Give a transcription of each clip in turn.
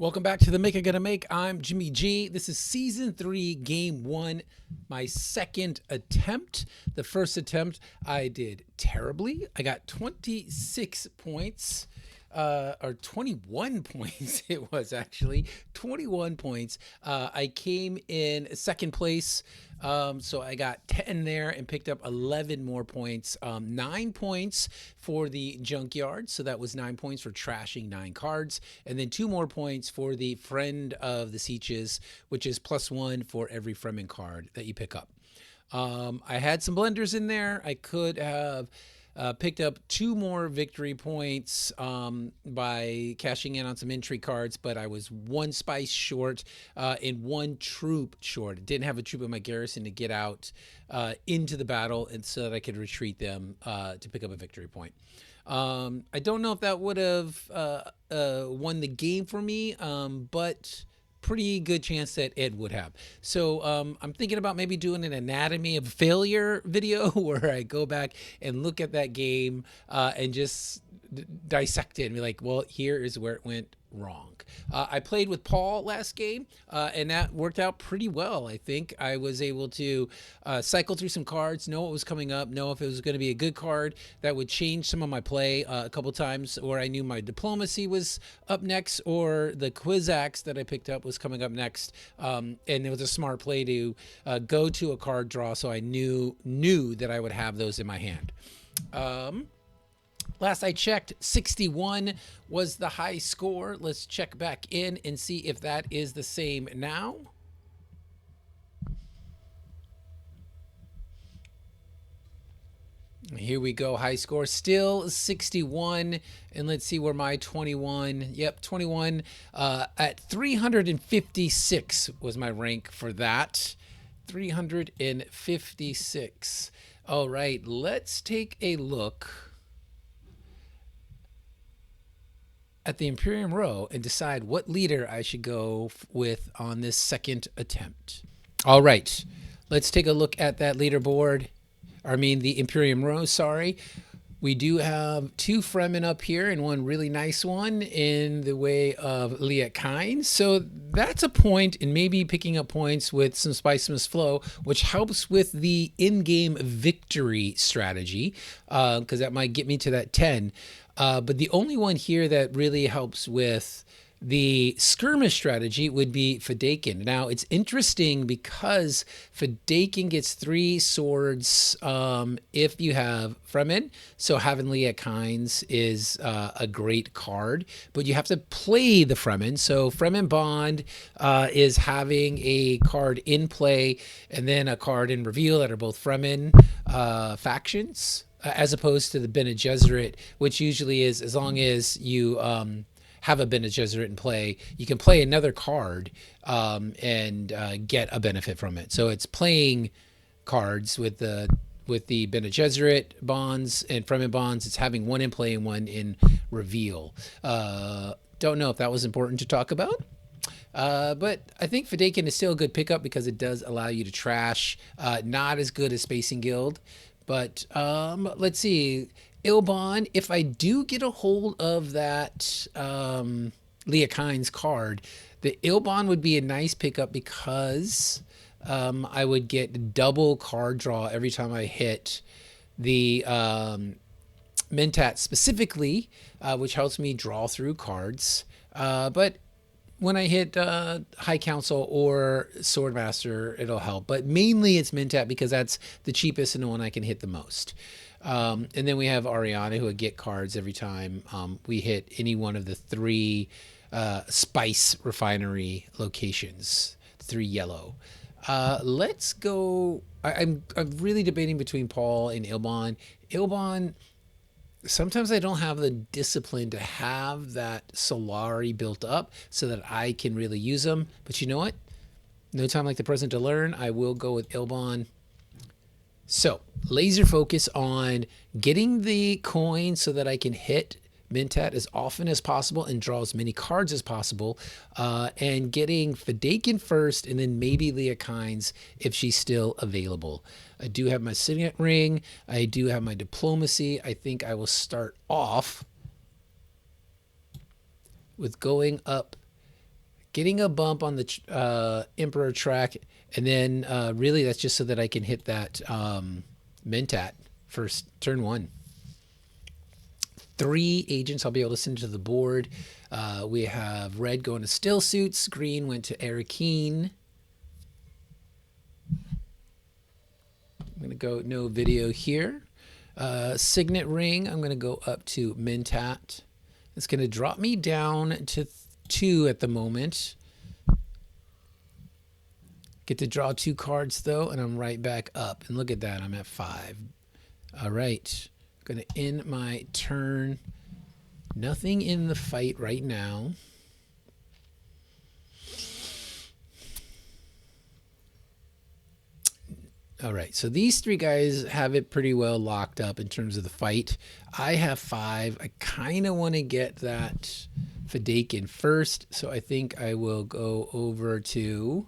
Welcome back to the Make I Gotta Make. I'm Jimmy G. This is season 3, game 1, my second attempt. The first attempt I did terribly. I got 26 points, or 21 points. It was actually 21 points. I came in second place. So I got 10 there and picked up 11 more points. 9 points for the junkyard. So that was 9 points for trashing 9 cards. And then 2 more points for the friend of the Sieges, which is +1 for every Fremen card that you pick up. I had some blenders in there. I could have picked up 2 more victory points by cashing in on some entry cards, but I was 1 spice short and 1 troop short. I didn't have a troop in my garrison to get out into the battle, and so that I could retreat them to pick up a victory point. I don't know if that would have won the game for me, but pretty good chance that Ed would have. So I'm thinking about maybe doing an anatomy of failure video where I go back and look at that game and just dissect it and be like, well, here is where it went wrong. I played with Paul last game and that worked out pretty well. I think I was able to cycle through some cards, know what was coming up, know if it was going to be a good card that would change some of my play a couple times, or I knew my diplomacy was up next, or the Quizax that I picked up was coming up next. And it was a smart play to go to a card draw, so I knew that I would have those in my hand. Last I checked, 61 was the high score. Let's check back in and see if that is the same now. Here we go, high score, still 61, and let's see where my 21, yep, 21 at 356 was my rank for that, 356. All right, let's take a look at the Imperium row and decide what leader I should go with on this second attempt. All right, let's take a look at that leaderboard. I mean, the Imperium row, sorry. We do have 2 Fremen up here and 1 really nice one in the way of Liet Kynes. So that's a point, and maybe picking up points with some Spice Must Flow, which helps with the in-game victory strategy, because that might get me to that 10. But the only one here that really helps with the skirmish strategy would be Fedaykin. Now, it's interesting because Fedaykin gets 3 swords if you have Fremen. So having Liet Kynes is a great card, but you have to play the Fremen. So Fremen Bond is having a card in play and then a card in reveal that are both Fremen factions, as opposed to the Bene Gesserit, which usually is, as long as you have a Bene Gesserit in play, you can play another card and get a benefit from it. So it's playing cards with the Bene Gesserit bonds and Fremen bonds. It's having 1 in play and 1 in reveal. Don't know if that was important to talk about. But I think Fedaykin is still a good pickup because it does allow you to trash. Not as good as Spacing Guild. But let's see. Ilban, if I do get a hold of that Liet Kynes card, the Ilban would be a nice pickup because I would get double card draw every time I hit the Mentat specifically, which helps me draw through cards. But when I hit High Council or Swordmaster, it'll help. But mainly it's Mentat because that's the cheapest and the one I can hit the most. And then we have Ariana, who would get cards every time we hit any one of the 3 spice refinery locations, 3 yellow. Let's go. I'm really debating between Paul and Ilban. Ilban, sometimes I don't have the discipline to have that Solari built up so that I can really use them. But you know what? No time like the present to learn. I will go with Ilban. So laser focus on getting the coin so that I can hit Mentat as often as possible and draw as many cards as possible, and getting Fedaykin first and then maybe Liet Kynes if she's still available. I do have my Signet Ring. I do have my Diplomacy. I think I will start off with going up getting a bump on the Emperor track, and then really that's just so that I can hit that Mentat for turn 1. 3 agents I'll be able to send to the board. We have red going to Still Suits, green went to Arakeen. I'm going to go no video here. Signet Ring, I'm going to go up to Mentat. It's going to drop me down to 2 at the moment. Get to draw 2 cards though, and I'm right back up. And look at that, I'm at 5. All right, I'm going to end my turn. Nothing in the fight right now. All right, so these 3 guys have it pretty well locked up in terms of the fight. I have 5. I kind of want to get that Fadakin first, so I think I will go over to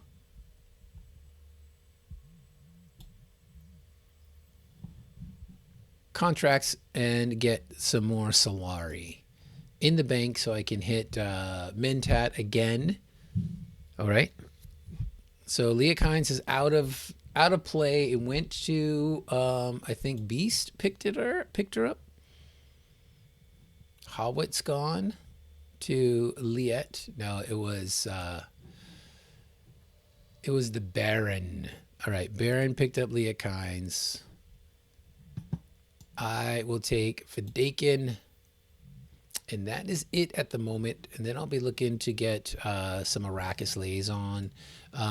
contracts and get some more Solari in the bank so I can hit Mentat again. All right, so Leah Kynes is out of play. It went to I think Beast picked her up. Howit's gone to Liette. No, it was the Baron. All right, Baron picked up Leah Kynes. I will take Fadakin, and that is it at the moment. And then I'll be looking to get some Arrakis Liaison,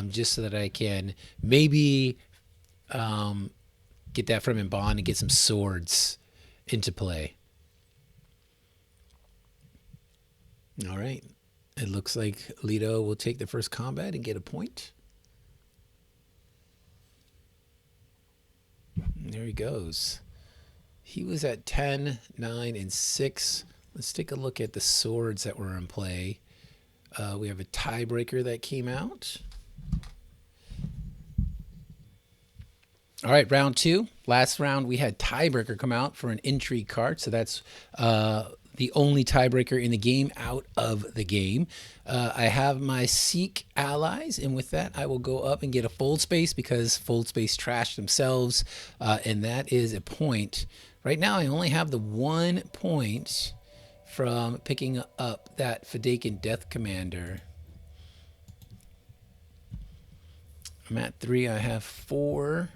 just so that I can maybe get that from Imban and get some swords into play. All right. It looks like Leto will take the first combat and get a point. There he goes. He was at 10, 9, and 6. Let's take a look at the swords that were in play. We have a tiebreaker that came out. All right, round 2. Last round, we had tiebreaker come out for an intrigue card. So that's the only tiebreaker in the game out of the game. I have my Seek allies, and with that, I will go up and get a Fold Space because Fold Space trashed themselves, and that is a point. Right now, I only have the 1 point from picking up that Fadakin Death Commander. I'm at 3. I have 4.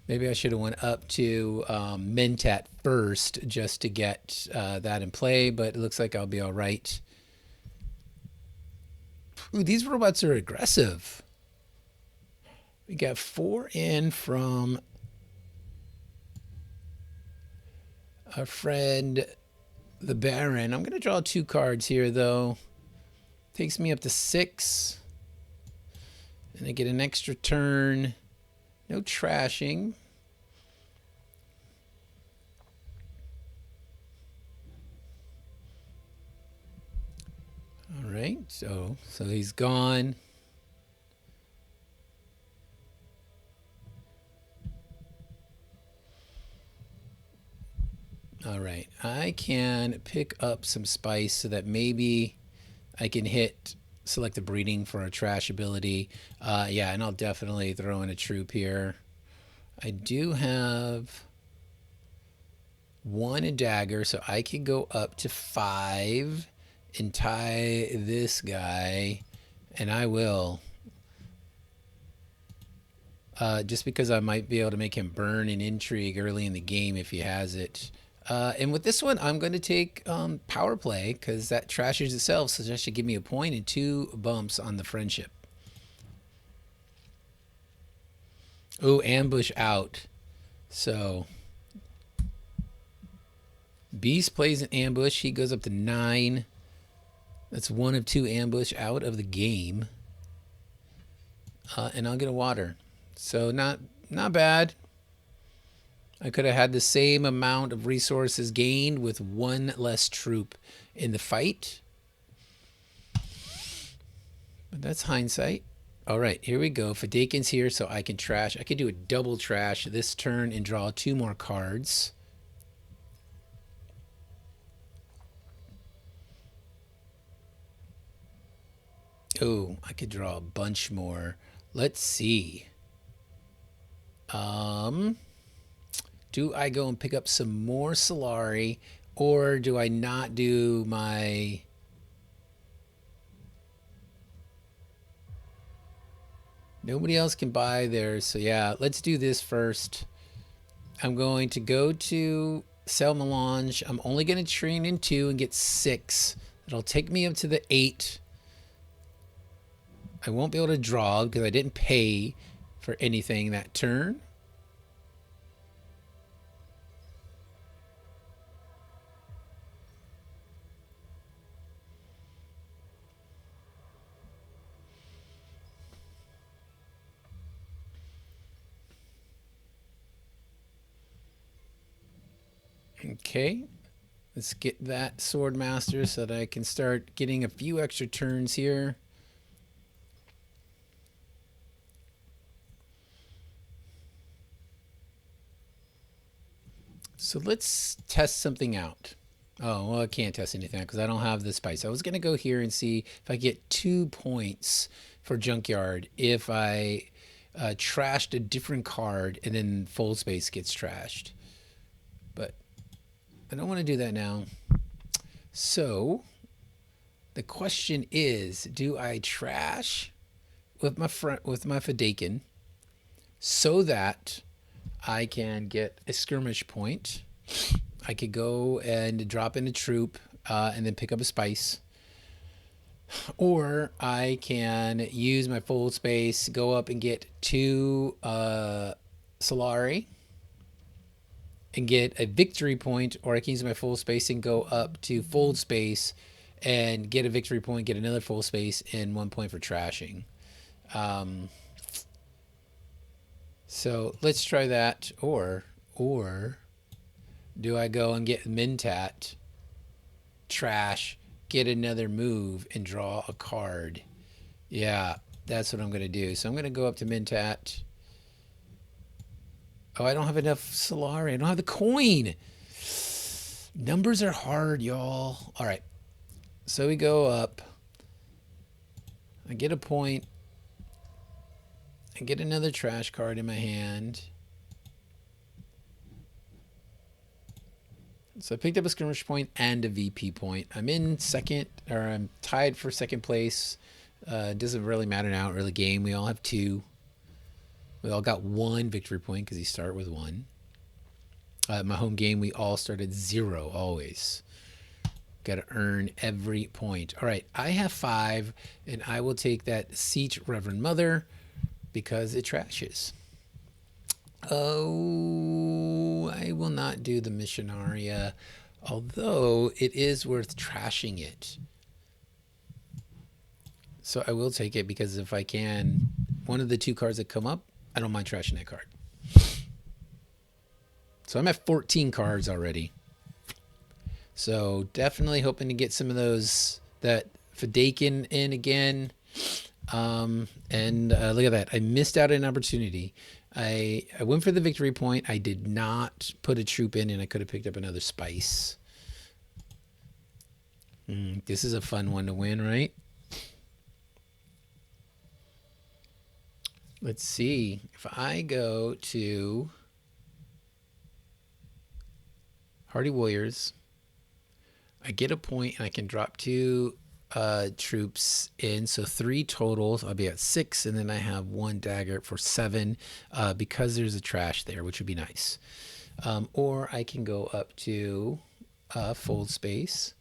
Maybe I should have went up to Mentat first just to get that in play, but it looks like I'll be all right. Ooh, these robots are aggressive. We got 4 in from our friend, the Baron. I'm going to draw 2 cards here, though. Takes me up to 6. And I get an extra turn. No trashing. All right, so he's gone. All right, I can pick up some spice so that maybe I can select the breeding for a trash ability. Yeah, and I'll definitely throw in a troop here. I do have 1 a dagger, so I can go up to 5 and tie this guy, and I will. Just because I might be able to make him burn an intrigue early in the game if he has it. And with this one, I'm going to take power play because that trashes itself, so that should give me a point and 2 bumps on the friendship. Oh, ambush out. So Beast plays an ambush. He goes up to 9. That's 1 of 2 ambush out of the game. And I'll get a water. So not bad. I could have had the same amount of resources gained with 1 less troop in the fight. But that's hindsight. All right, here we go. Fadakin's here, so I can trash. I can do a double trash this turn and draw 2 more cards. Oh, I could draw a bunch more. Let's see. Do I go and pick up some more Solari, or do I not do my... Nobody else can buy theirs, so yeah, let's do this first. I'm going to go to sell Melange. I'm only going to train in 2 and get 6. It'll take me up to the 8. I won't be able to draw because I didn't pay for anything that turn. Okay, let's get that Sword Master so that I can start getting a few extra turns here. So let's test something out. Oh, well, I can't test anything out because I don't have the spice. I was going to go here and see if I get 2 points for Junkyard if I trashed a different card and then Full Space gets trashed. But I don't want to do that now. So the question is, do I trash with my Fadakin so that I can get a skirmish point? I could go and drop in a troop and then pick up a spice. Or I can use my full space, go up and get 2 Solari and get a victory point, or I can use my full space and go up to full space and get a victory point, get another full space, and 1 point for trashing. So let's try that. Or do I go and get Mentat, trash, get another move, and draw a card? Yeah, that's what I'm going to do. So I'm going to go up to Mentat. Oh, I don't have enough Solari. I don't have the coin. Numbers are hard, y'all. All right. So we go up. I get a point. I get another trash card in my hand. So I picked up a skirmish point and a VP point. I'm in second, or I'm tied for second place. It doesn't really matter now, early game. We all have 2. We all got 1 victory point because you start with 1. My home game, we all started 0 always. Got to earn every point. All right, I have 5, and I will take that Seat Reverend Mother because it trashes. Oh, I will not do the Missionaria, although it is worth trashing it. So I will take it because if I can, one of the 2 cards that come up, I don't mind trashing that card. So I'm at 14 cards already. So definitely hoping to get some of those, that Fadakin in again. And look at that. I missed out an opportunity. I went for the victory point. I did not put a troop in, and I could have picked up another spice. This is a fun one to win, right? Let's see. If I go to Hardy Warriors, I get a point, and I can drop 2 troops in, so 3 totals. I'll be at 6, and then I have 1 dagger for 7 because there's a trash there, which would be nice. Or I can go up to fold space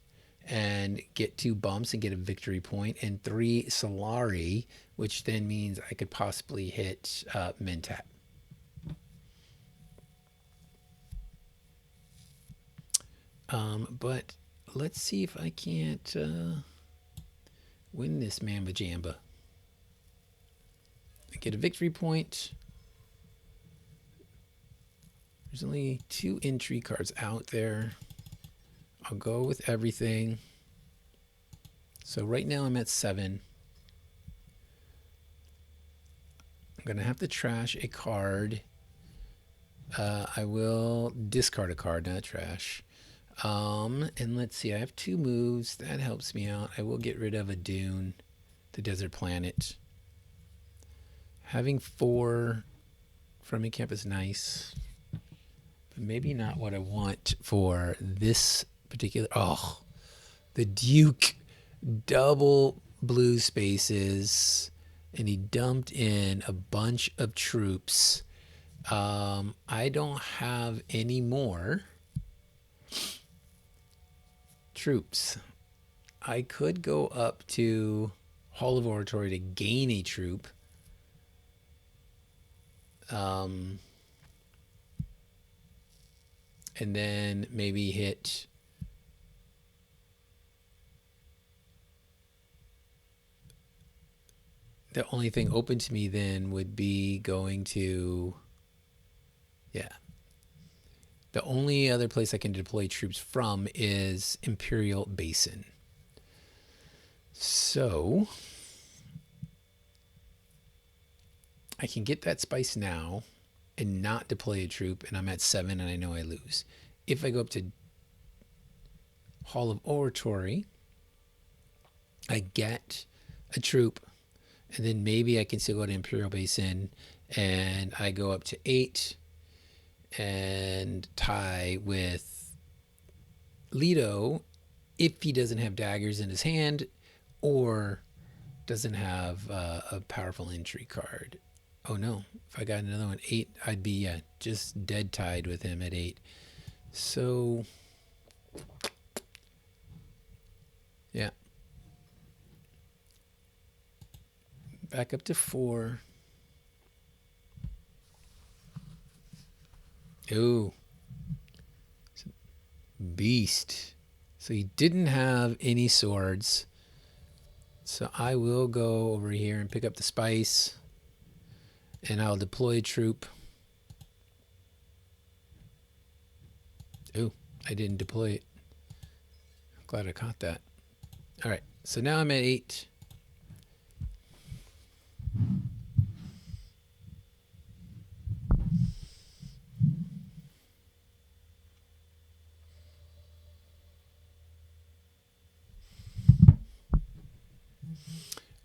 and get 2 bumps and get a victory point and 3 Solari, which then means I could possibly hit Mentat. But let's see if I can't win this Mamba Jamba. I get a victory point. There's only 2 entry cards out there. I'll go with everything. So right now I'm at 7. I'm going to have to trash a card. I will discard a card, not trash. And let's see, I have 2 moves. That helps me out. I will get rid of a Dune. the desert planet. Having 4 from a camp is nice, but maybe not what I want for this particular. Oh, the Duke double blue spaces, and he dumped in a bunch of troops. I don't have any more troops. I could go up to Hall of Oratory to gain a troop. And then maybe hit the only thing open to me then would be going to, yeah. The only other place I can deploy troops from is Imperial Basin. So I can get that spice now and not deploy a troop, and I'm at 7 and I know I lose. If I go up to Hall of Oratory, I get a troop, and then maybe I can still go to Imperial Basin, and I go up to 8 and tie with Leto if he doesn't have daggers in his hand or doesn't have a powerful entry card. Oh no, if I got another one, 8, I'd be just dead tied with him at 8. So, yeah. Back up to 4. Ooh. Beast. So he didn't have any swords. So I will go over here and pick up the spice. And I'll deploy a troop. Ooh, I didn't deploy it. I'm glad I caught that. All right, so now I'm at 8.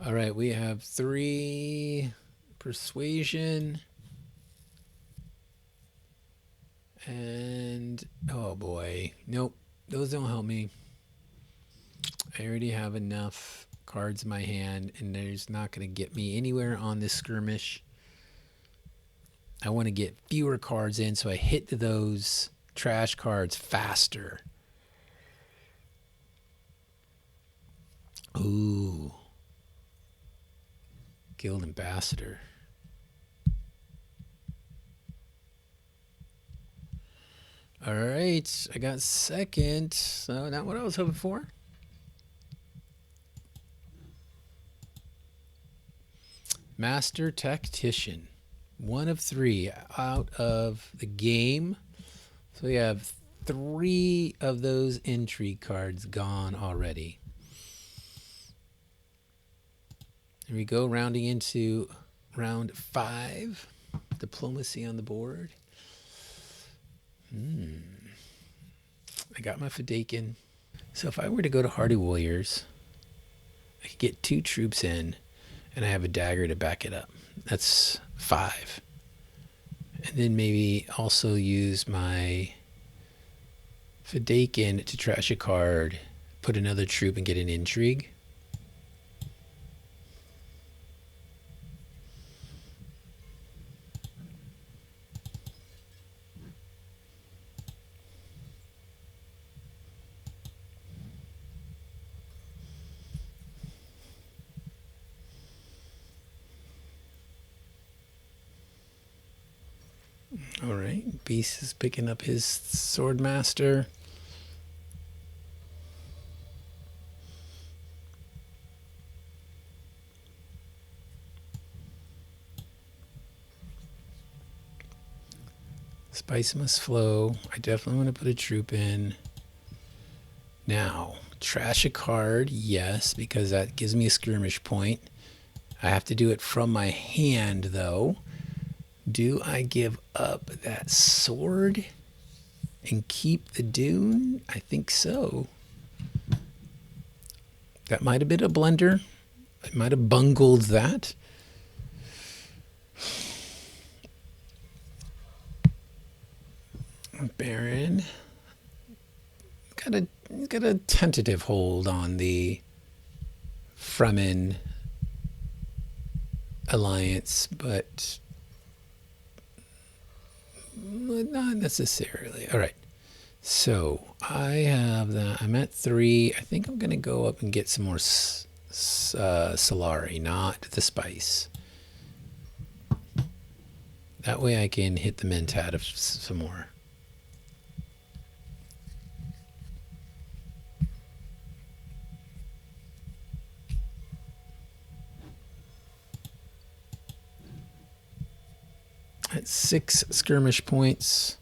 All right, we have 3 persuasion. And, oh boy, nope, those don't help me. I already have enough cards in my hand, and there's not going to get me anywhere on this skirmish. I want to get fewer cards in, so I hit those trash cards faster. Ooh. Guild Ambassador. All right, I got second, so not what I was hoping for. Master Tactician, 1 of 3 out of the game. So we have 3 of those intrigue cards gone already. Here we go, rounding into round 5. Diplomacy on the board. I got my Fadakin. So if I were to go to Hardy Warriors, I could get 2 troops in, and I have a dagger to back it up. That's 5. And then maybe also use my Fadakin to trash a card, put another troop, and get an intrigue. All right, Beast is picking up his Swordmaster. Spice must flow. I definitely want to put a troop in. Now, trash a card, yes, because that gives me a skirmish point. I have to do it from my hand, though. Do I give up that sword and keep the Dune? I think so. That might have been a blunder. I might have bungled that. Baron got a tentative hold on the Fremen alliance, but not necessarily. All right. So I have that. I'm at 3. I think I'm going to go up and get some more Solari, not the spice. That way I can hit the Mentat some more. At 6 skirmish points.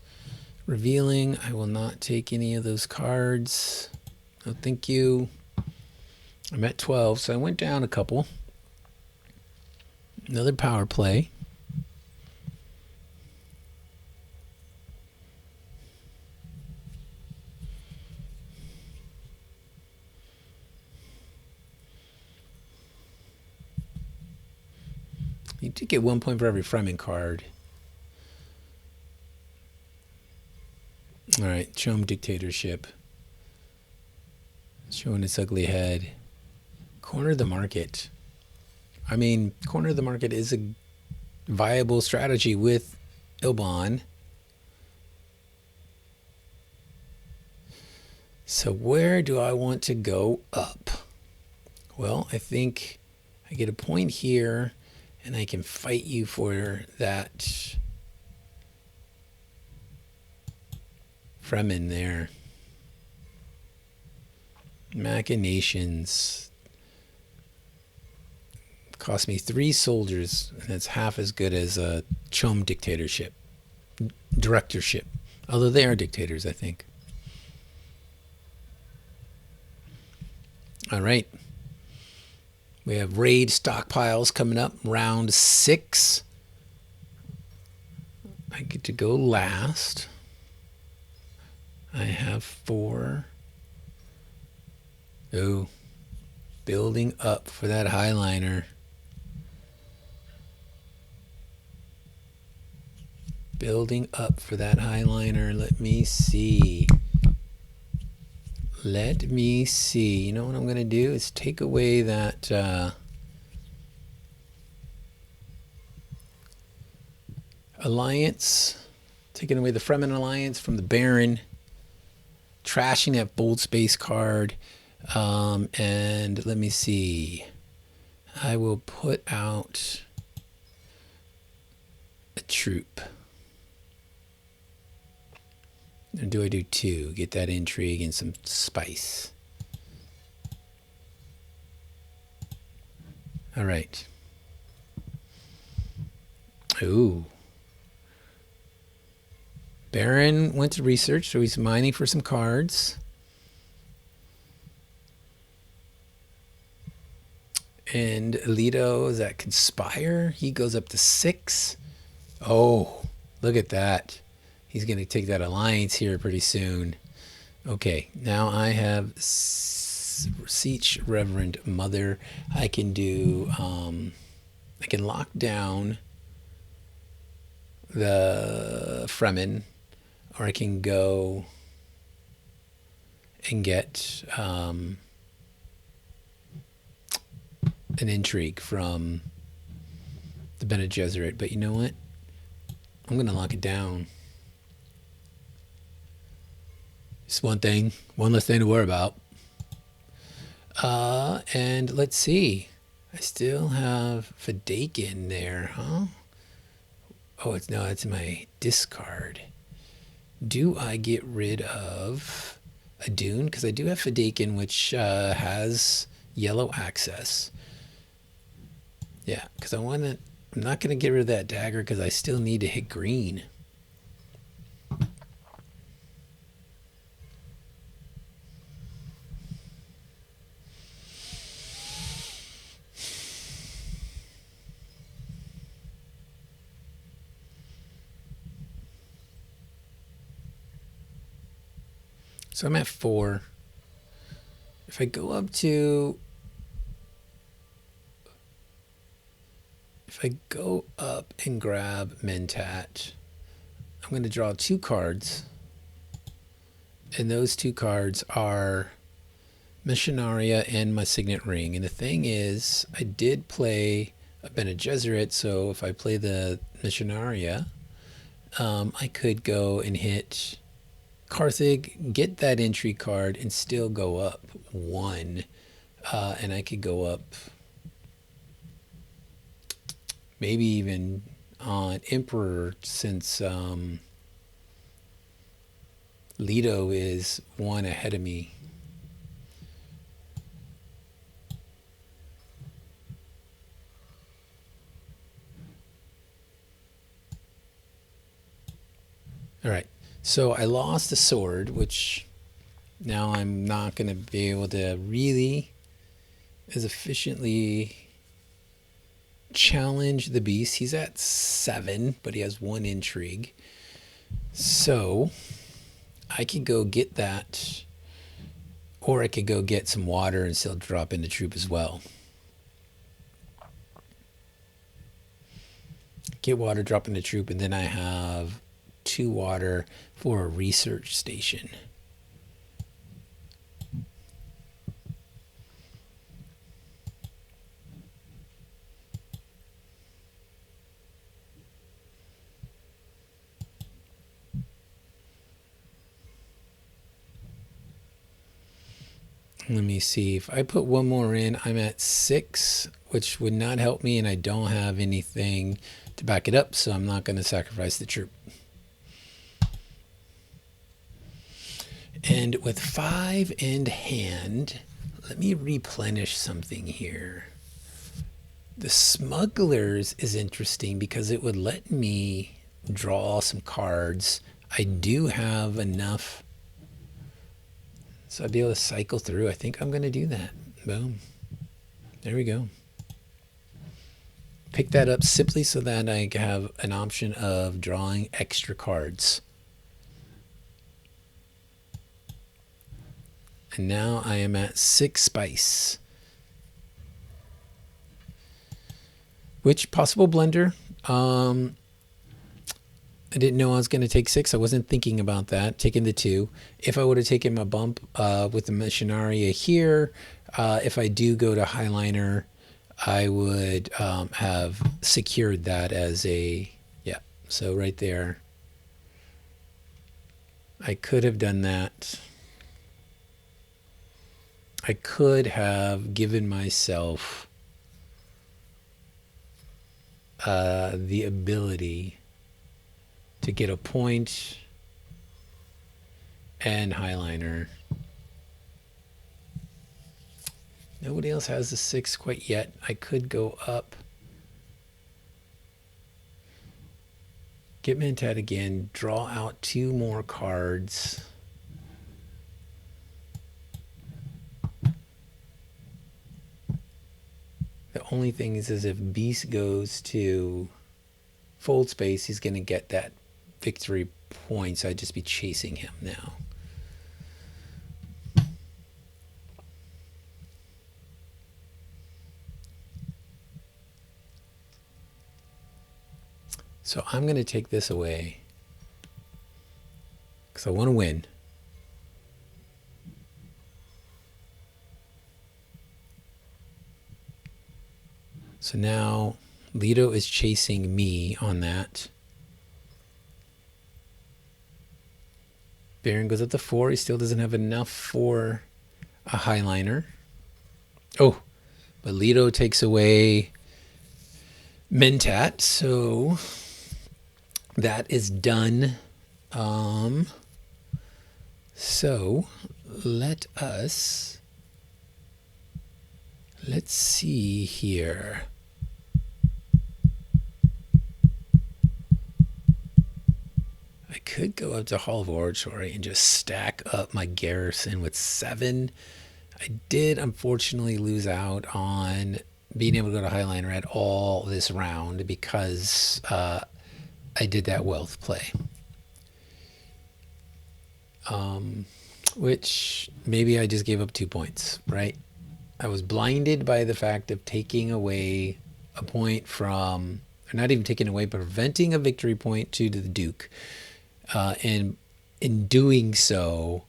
Revealing, I will not take any of those cards. No, thank you. I'm at 12, so I went down a couple. Another power play. You do get 1 point for every Fremen card. All right, Chum Dictatorship. Showing its ugly head. Corner the market. I mean, corner the market is a viable strategy with Ilban. So where do I want to go up? Well, I think I get a point here, and I can fight you for that Fremen there. Machinations. Cost me 3 soldiers, and that's half as good as a Chum dictatorship. Directorship. Although they are dictators, I think. All right. We have raid stockpiles coming up. Round 6. I get to go last. I have 4. Oh, building up for that highliner. Building up for that highliner. Let me see. Let me see. You know what I'm going to do is take away that alliance. Taking away the Fremen alliance from the Baron. Trashing that bold space card. And let me see. I will put out a troop. Or do I do 2? Get that intrigue and some spice. All right. Ooh. Baron went to research, so he's mining for some cards. And Leto, is that Conspire? He goes up to 6. Oh, look at that. He's going to take that alliance here pretty soon. Okay, now I have Seech Reverend Mother. I can do, I can lock down the Fremen, or I can go and get an intrigue from the Bene Gesserit. But you know what? I'm going to lock it down. Just one less thing to worry about. And let's see. I still have Fadakin there, huh? Oh, it's in my discard. Do I get rid of a Dune? Because I do have Fadakin, which has yellow access. Yeah, because I'm not going to get rid of that dagger because I still need to hit green. So I'm at 4. If I go up to If I go up and grab Mentat, I'm going to draw 2 cards. And those 2 cards are Missionaria and my Signet Ring. And the thing is, I did play a Bene Gesserit, so if I play the Missionaria, I could go and hit Karthig, get that entry card, and still go up 1. And I could go up maybe even on Emperor, since Leto is 1 ahead of me. All right, so I lost the sword, which now I'm not going to be able to really as efficiently challenge the beast. He's at 7, but he has 1 intrigue. So I could go get that, or I could go get some water and still drop in the troop as well. Get water, drop in the troop, and then I have 2 water for a research station. Let me see. If I put 1 more in, I'm at 6, which would not help me, and I don't have anything to back it up, so I'm not going to sacrifice the troop. And with 5 in hand, let me replenish something here. The Smugglers is interesting because it would let me draw some cards. I do have enough, so I'd be able to cycle through. I think I'm going to do that. Boom. There we go. Pick that up simply so that I have an option of drawing extra cards. And now I am at 6 spice. Which possible blender? I didn't know I was going to take 6. I wasn't thinking about that, taking the 2. If I would have taken my bump with the Missionaria here, if I do go to Highliner, I would have secured that as a, yeah, so right there. I could have done that. I could have given myself the ability to get a point and Highliner. Nobody else has the 6 quite yet. I could go up, get Mentat again, draw out 2 more cards. The only thing is if Beast goes to fold space, he's going to get that victory point, so I'd just be chasing him now. So I'm going to take this away because I want to win. So now Leto is chasing me on that. Baron goes up to 4. He still doesn't have enough for a Highliner. Oh, but Leto takes away Mentat, so that is done. So let's see here. I could go up to Hall of Oratory and just stack up my garrison with 7. I did unfortunately lose out on being able to go to Highliner at all this round because I did that wealth play. Which maybe I just gave up 2 points, right? I was blinded by the fact of taking away a point from, or not even taking away, but preventing a victory point to the Duke. And in doing so,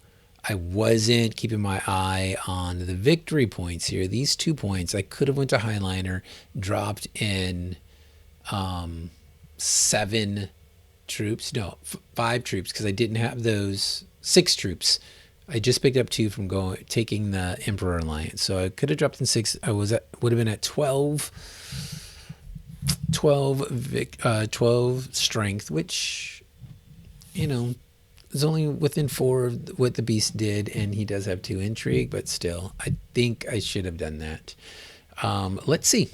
I wasn't keeping my eye on the victory points here. These 2 points, I could have went to Highliner, dropped in 7 troops. No, 5 troops, because I didn't have those 6 troops. I just picked up 2 from taking the Emperor Alliance. So I could have dropped in 6. I would have been at 12 strength, which, is only within 4 of what the beast did, and he does have 2 intrigue, but still, I think I should have done that. Let's see.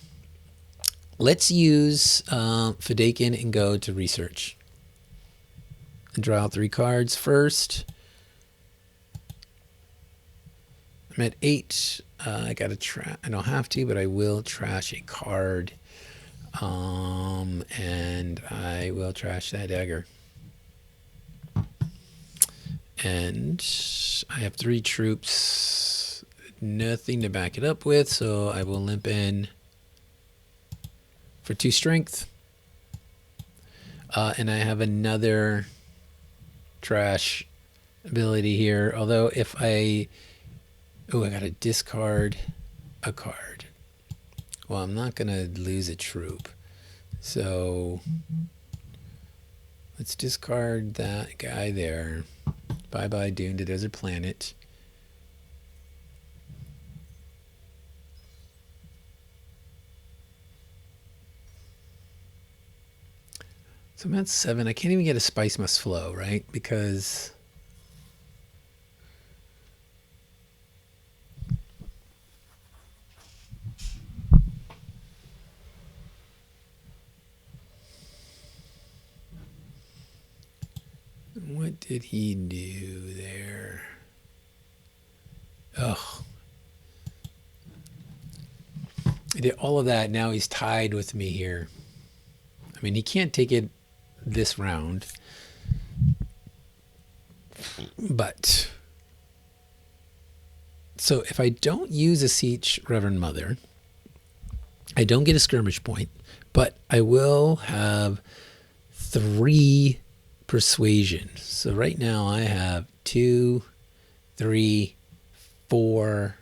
Let's use Fadakin and go to research. And draw out 3 cards first. I'm at 8. I gotta I don't have to, but I will trash a card. And I will trash that dagger. And I have 3 troops, nothing to back it up with, so I will limp in for 2 strength. And I have another trash ability here, although if I gotta discard a card. Well, I'm not gonna lose a troop, so let's discard that guy there. Bye-bye, Dune to Desert Planet. So I'm at 7. I can't even get a Spice Must Flow, right? Because what did he do there? Oh. He did all of that. Now he's tied with me here. I mean, he can't take it this round. But so if I don't use a Siege Reverend Mother, I don't get a skirmish point, but I will have 3 persuasion. So right now I have 2, 3, 4.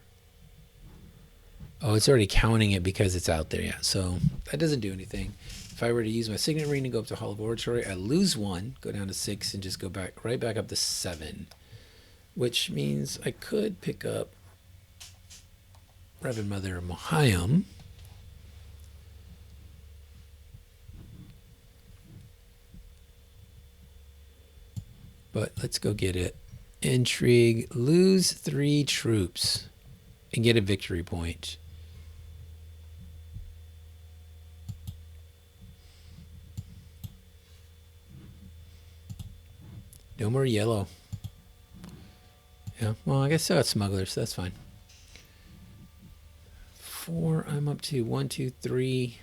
Oh, it's already counting it because it's out there. Yeah, so that doesn't do anything. If I were to use my Signet Ring and go up to Hall of Oratory, I lose 1, go down to 6, and just go right back up to 7. Which means I could pick up Reverend Mother Mohayim. But let's go get it. Intrigue, lose 3 troops and get a victory point. No more yellow. Yeah, well, I guess I got smugglers, so that's fine. 4, I'm up to 1, 2, 3,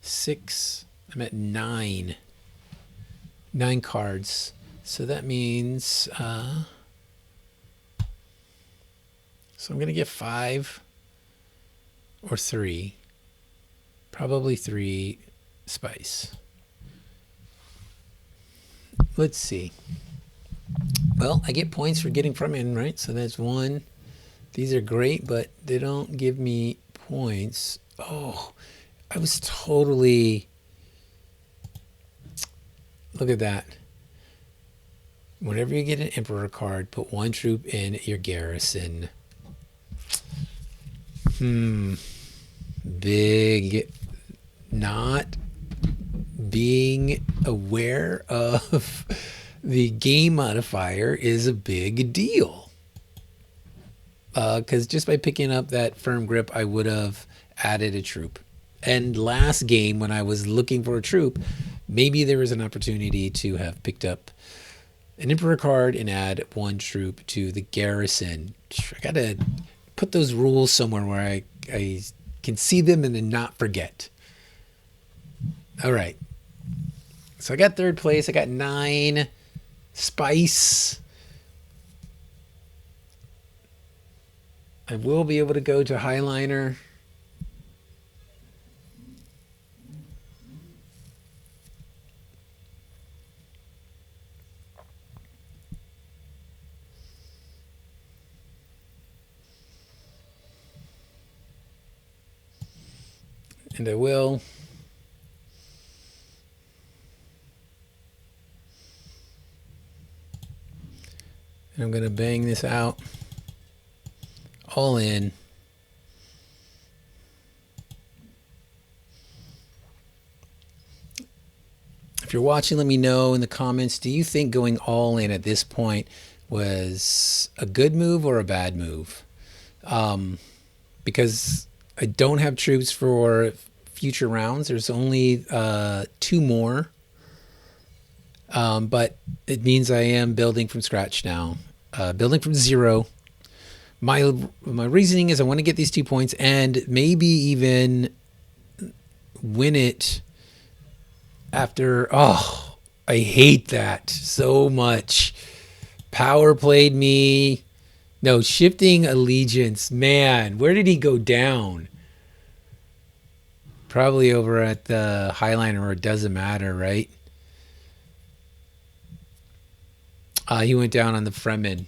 6. I'm at 9. 9 cards. So that means, so I'm going to get 5 or 3. Probably 3 spice. Let's see. Well, I get points for getting from in, right? So that's 1. These are great, but they don't give me points. Oh, I was totally... Look at that. Whenever you get an Emperor card, put 1 troop in your garrison. Big. Not being aware of the game modifier is a big deal. Because just by picking up that firm grip, I would have added a troop. And last game, when I was looking for a troop, maybe there was an opportunity to have picked up an Emperor card and add 1 troop to the garrison. I gotta put those rules somewhere where I can see them and then not forget. All right. So I got 3rd place. I got 9 spice. I will be able to go to Highliner. And I will. And I'm going to bang this out. All in. If you're watching, let me know in the comments, do you think going all in at this point was a good move or a bad move? Because I don't have troops for future rounds. There's only 2 more. But it means I am building from scratch now. Building from 0. My reasoning is I want to get these 2 points and maybe even win it after. Oh, I hate that so much. Power played me. No, shifting allegiance. Man, where did he go down? Probably over at the Highliner, or it doesn't matter, right? He went down on the Fremen,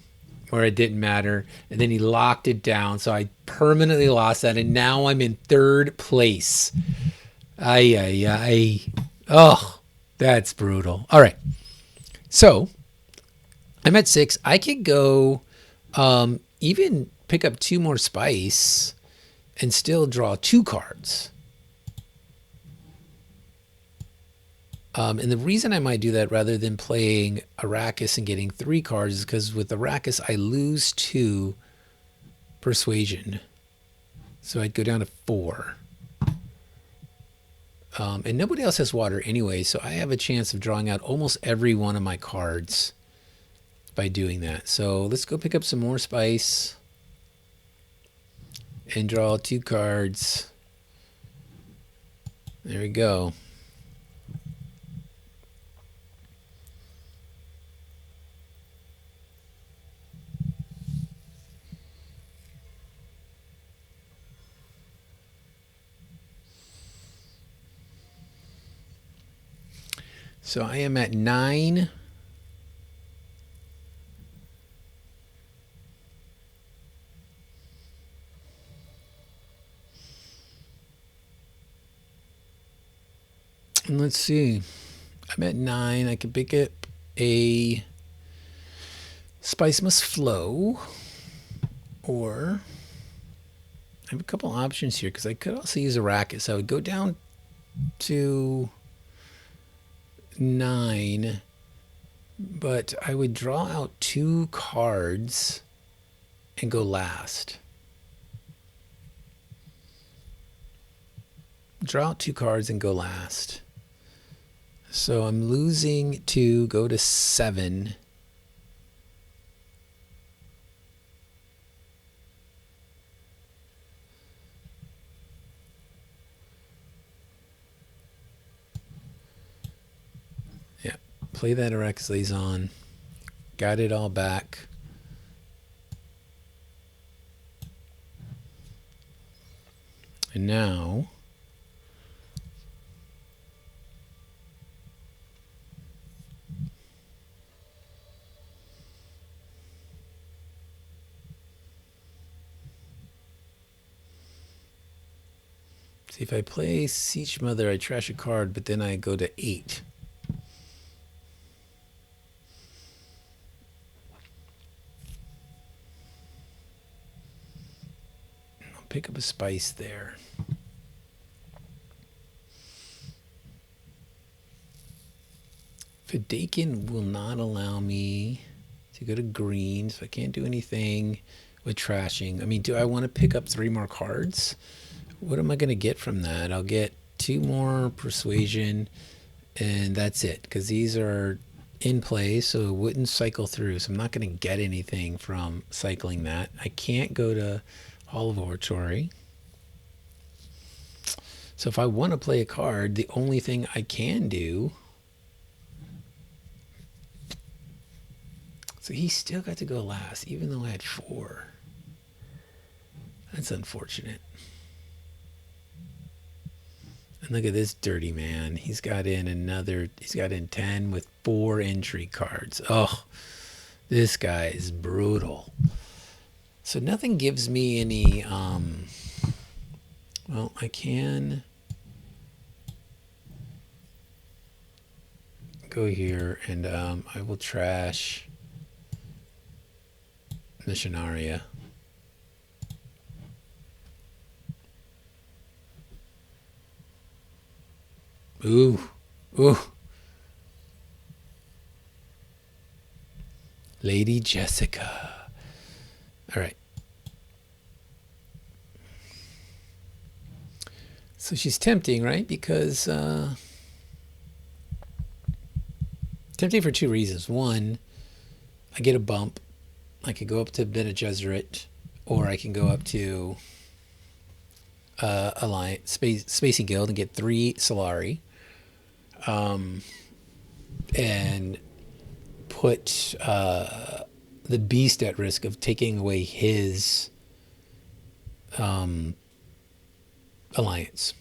where it didn't matter, and then he locked it down, so I permanently lost that, and now I'm in 3rd place. Ay. Oh, that's brutal. All right, so I'm at 6. I could go even pick up 2 more spice and still draw 2 cards. And the reason I might do that rather than playing Arrakis and getting 3 cards is because with Arrakis, I lose 2 persuasion. So I'd go down to 4. And nobody else has water anyway, so I have a chance of drawing out almost every one of my cards by doing that. So let's go pick up some more spice and draw 2 cards. There we go. So I am at 9. And let's see. I'm at 9. I can pick up a Spice Must Flow, or I have a couple options here because I could also use Arrakis. I would go down to 9, but I would draw out 2 cards and go last. Draw out 2 cards and go last. So I'm losing to go to 7. Yeah, play that Arrakis Liaison. Got it all back. And now see, if I play Siege Mother, I trash a card, but then I go to 8. I'll pick up a spice there. Fadakin will not allow me to go to green, so I can't do anything with trashing. I mean, do I want to pick up 3 more cards? What am I going to get from that? I'll get 2 more persuasion, and that's it, because these are in play, so it wouldn't cycle through, so I'm not going to get anything from cycling that. I can't go to Hall of Oratory. So if I want to play a card, the only thing I can do... So he still got to go last, even though I had 4. That's unfortunate. And look at this dirty man. He's got in 10 with 4 entry cards. Oh, this guy is brutal. So nothing gives me any, well, I can go here and I will trash Missionaria. Ooh. Ooh. Lady Jessica. All right. So she's tempting, right? Because tempting for two reasons. One, I get a bump. I could go up to Bene Gesserit, or I can go up to Alliance Spacing Guild and get 3 Solari, and put the beast at risk of taking away his alliance.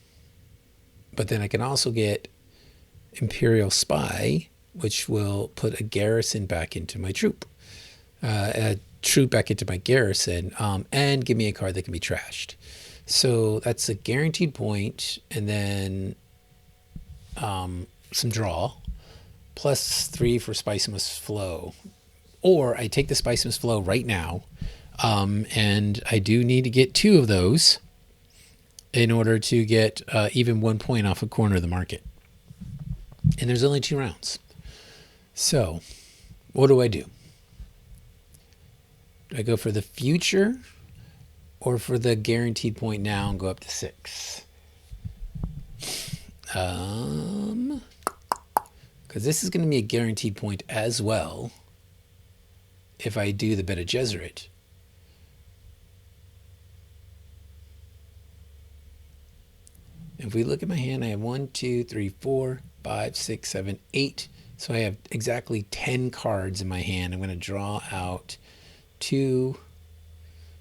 But then I can also get Imperial Spy, which will put a garrison back into my troop. A troop back into my garrison, and give me a card that can be trashed. So that's a guaranteed point, and then some draw, plus 3 for Spice Must Flow. Or I take the Spice Must Flow right now, and I do need to get 2 of those in order to get even 1 point off a corner of the market. And there's only 2 rounds. So what do? Do I go for the future or for the guaranteed point now and go up to 6? Because this is going to be a guaranteed point as well if I do the Bene Gesserit. If we look at my hand, I have 1, 2, 3, 4, 5, 6, 7, 8. So I have exactly 10 cards in my hand. I'm going to draw out 2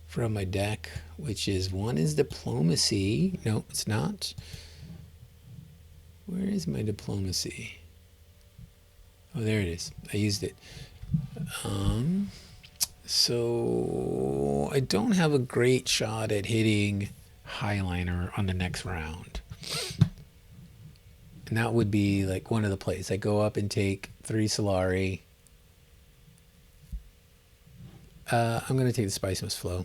from my deck, which is, 1 is Diplomacy. No, it's not. Where is my Diplomacy? Oh, there it is. I used it. So I don't have a great shot at hitting Highliner on the next round. And that would be like one of the plays. I go up and take 3 Solari. I'm going to take the Spice Must Flow.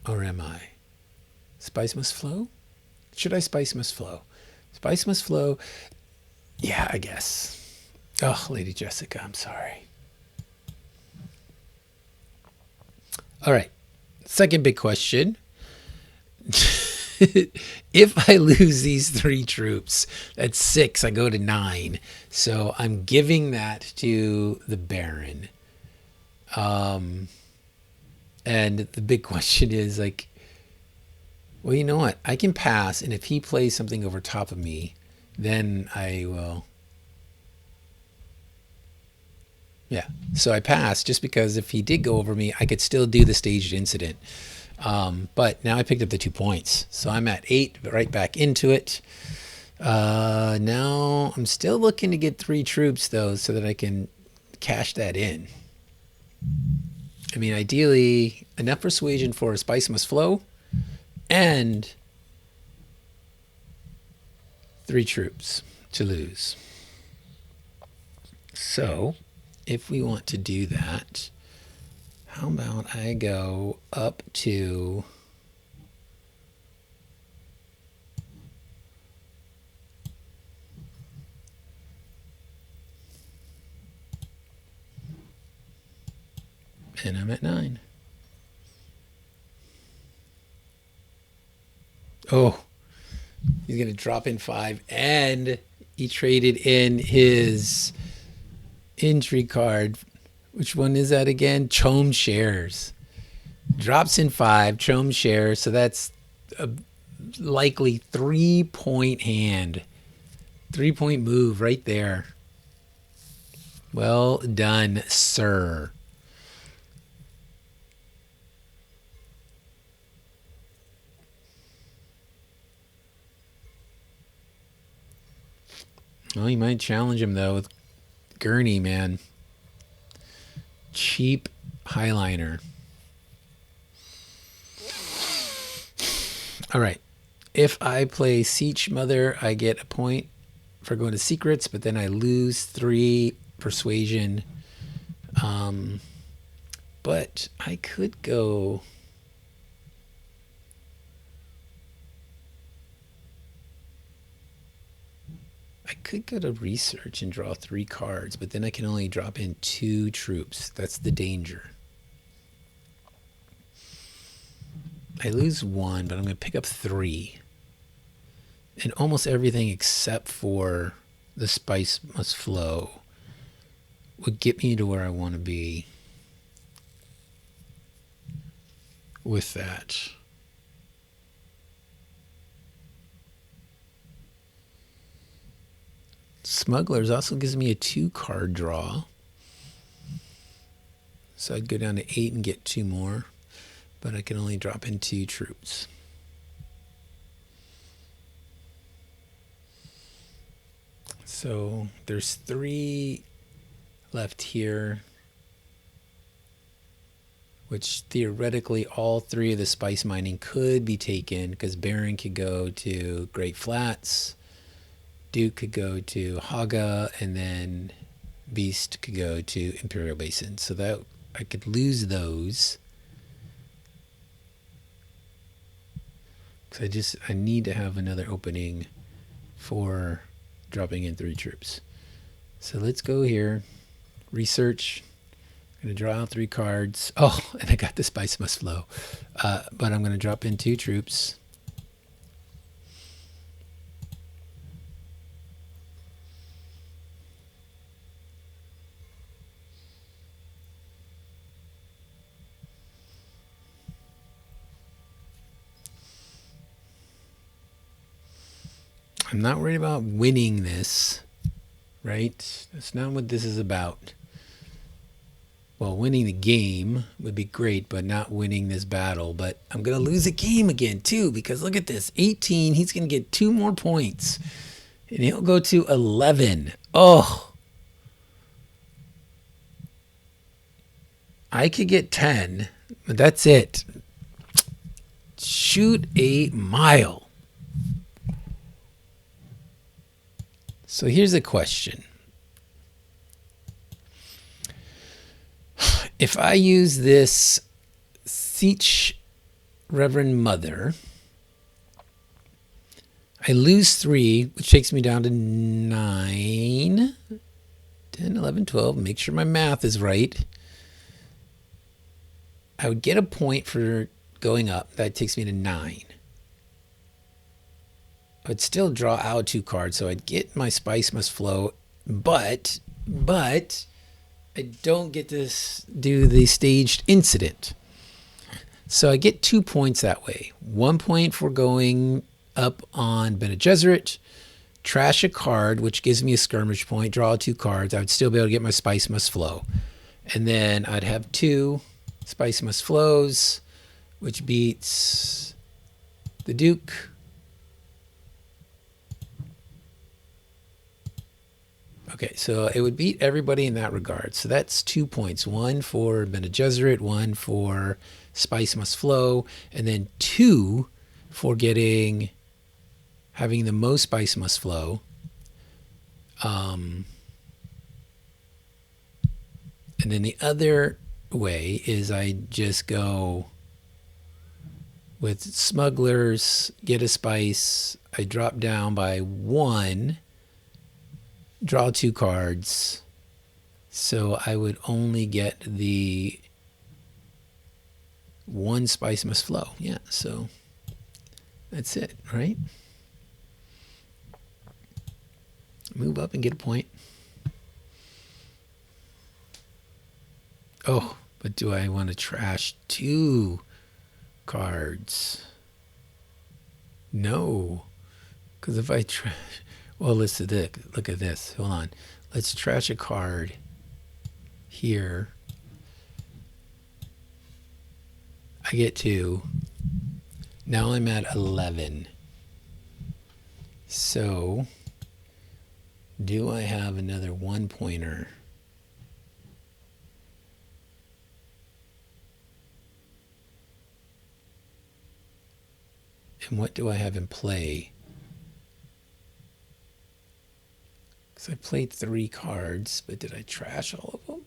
Or am I? Spice Must Flow? Should I Spice Must Flow? Spice Must Flow. Yeah, I guess. Oh, Lady Jessica, I'm sorry. All right. Second big question. If I lose these 3 troops, that's 6. I go to 9. So I'm giving that to the Baron. And the big question is like, well, you know what? I can pass, and if he plays something over top of me, then I will. Yeah. So I pass just because if he did go over me, I could still do the staged incident. But now I picked up the 2 points. So I'm at 8, right back into it. Now I'm still looking to get 3 troops, though, so that I can cash that in. I mean, ideally, enough persuasion for a Spice Must Flow and 3 troops to lose. So if we want to do that, how about I go up to and I'm at 9. Oh, he's going to drop in 5, and he traded in his intrigue card. Which one is that again? Chome Shares. Drops in 5, Chome Shares. So that's a likely 3-point hand. 3-point move right there. Well done, sir. Well, you might challenge him, though, with Gurney, man. Cheap Highliner. All right. If I play Siege Mother, I get a point for going to secrets, but then I lose 3 persuasion. But I could go... I could go to research and draw 3 cards, but then I can only drop in 2 troops. That's the danger. I lose 1, but I'm going to pick up 3. And almost everything except for the spice must flow would get me to where I want to be with that. Smugglers also gives me a 2-card draw. So I'd go down to 8 and get 2 more, but I can only drop in 2 troops. So there's 3 left here, which theoretically all 3 of the spice mining could be taken, because Baron could go to Great Flats, Duke could go to Haga, and then Beast could go to Imperial Basin. So that I could lose those. Because I need to have another opening for dropping in 3 troops. So let's go here. Research. I'm going to draw out 3 cards. Oh, and I got the Spice Must Flow. But I'm going to drop in 2 troops. I'm not worried about winning this, right? That's not what this is about. Well, winning the game would be great, but not winning this battle. But I'm going to lose a game again, too, because look at this. 18, he's going to get 2 more points. And he'll go to 11. Oh. I could get 10, but that's it. Shoot a mile. So here's a question. If I use this Seach Reverend Mother, I lose 3, which takes me down to 9, 10, 11, 12. Make sure my math is right. I would get a point for going up. That takes me to 9. I would still draw out 2 cards, so I'd get my Spice Must Flow, but I don't get to do the staged incident. So I get 2 points that way. 1 point for going up on Bene Gesserit, trash a card, which gives me a skirmish point, draw 2 cards. I would still be able to get my Spice Must Flow. And then I'd have 2 Spice Must Flows, which beats the Duke. Okay, so it would beat everybody in that regard. So that's 2 points. 1 for Bene Gesserit, 1 for Spice Must Flow, and then 2 for having the most Spice Must Flow. And then the other way is I just go with Smugglers, get a Spice, I drop down by 1, draw 2 cards, so I would only get the 1 Spice Must Flow. Yeah, so that's it, right? Move up and get a point. Oh, but do I want to trash 2 cards? No, because if I trash... Well, let's look at this. Hold on. Let's trash a card here. I get 2. Now I'm at 11. So, do I have another 1-pointer? And what do I have in play? So I played 3 cards, but did I trash all of them?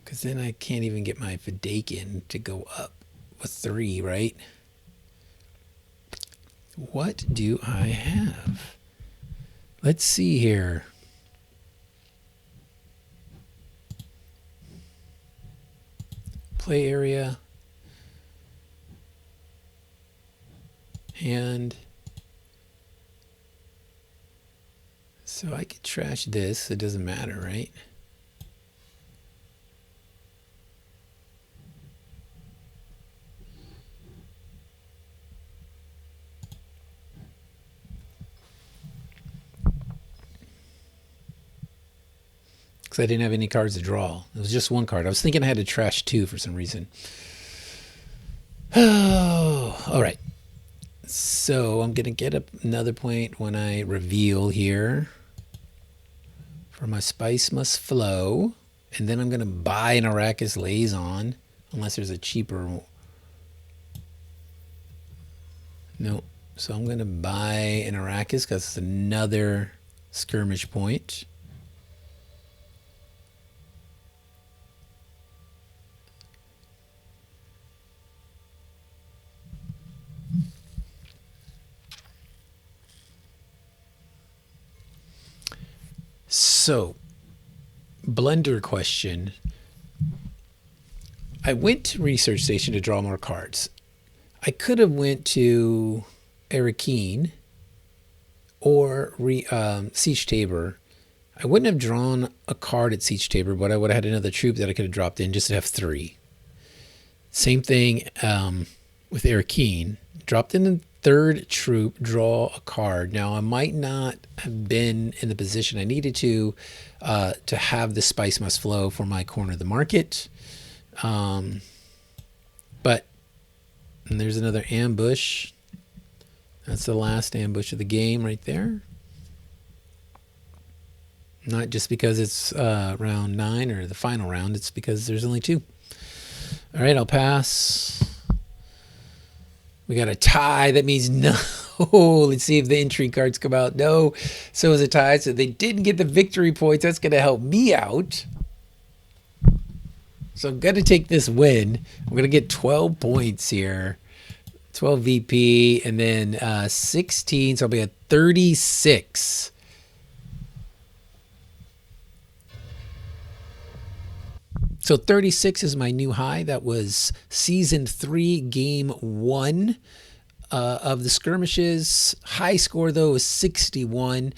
Because then I can't even get my Vidakin to go up with 3, right? What do I have? Let's see here. Play area. Hand. So I could trash this. It doesn't matter, right? Because I didn't have any cards to draw. It was just 1 card. I was thinking I had to trash 2 for some reason. Oh, all right. So I'm going to get up another point when I reveal here. For my Spice Must Flow. And then I'm going to buy an Arrakis Liaison. Unless there's a cheaper... No. So I'm going to buy an Arrakis because it's another skirmish point. So, blender question. I went to Research Station to draw more cards. I could have went to Arakeen or Siege Tabor. I wouldn't have drawn a card at Siege Tabor, but I would have had another troop that I could have dropped in just to have 3. Same thing with Arakeen. Dropped in the 3rd troop, draw a card. Now I might not have been in the position I needed to have the Spice Must Flow for my corner of the market. But and there's another ambush. That's the last ambush of the game right there. Not just because it's round 9 or the final round. It's because there's only 2. All right, I'll pass. We got a tie. That means no. Let's see if the entry cards come out. No. So it's a tie. So they didn't get the victory points. That's going to help me out. So I'm going to take this win. I'm going to get 12 points here. 12 VP and then 16. So I'll be at 36. So 36 is my new high. That was season 3, game 1 of the skirmishes. High score though is 61.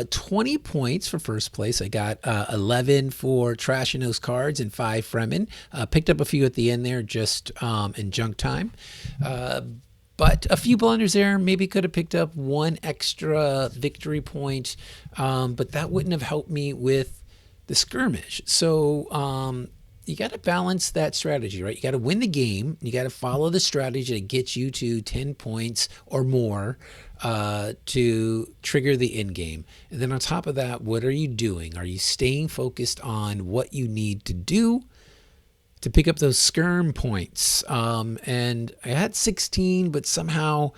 20 points for first place. I got 11 for trashing those cards and 5 Fremen. Picked up a few at the end there just in junk time. But a few blunders there. Maybe could have picked up 1 extra victory point. But that wouldn't have helped me with the skirmish. So you got to balance that strategy, right? You got to win the game. You got to follow the strategy that gets you to 10 points or more to trigger the end game. And then on top of that, what are you doing? Are you staying focused on what you need to do to pick up those skirm points? And I had 16, but somehow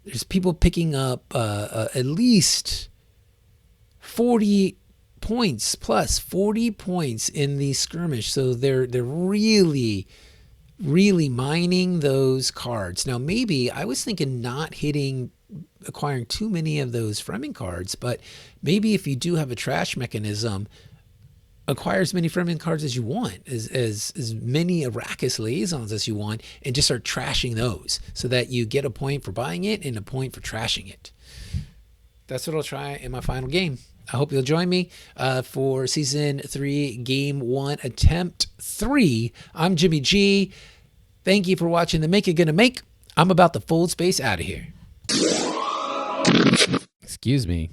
there's people picking up at least 40 points plus 40 points in the skirmish. So they're really mining those cards. Now maybe I was thinking not acquiring too many of those Fremen cards, but maybe if you do have a trash mechanism, acquire as many Fremen cards as you want, as many Arrakis Liaisons as you want, and just start trashing those so that you get a point for buying it and a point for trashing it. That's what I'll try in my final game. I hope you'll join me for Season 3, Game 1, Attempt 3. I'm Jimmy G. Thank you for watching the Make It Gonna Make. I'm about to fold space out of here. Excuse me.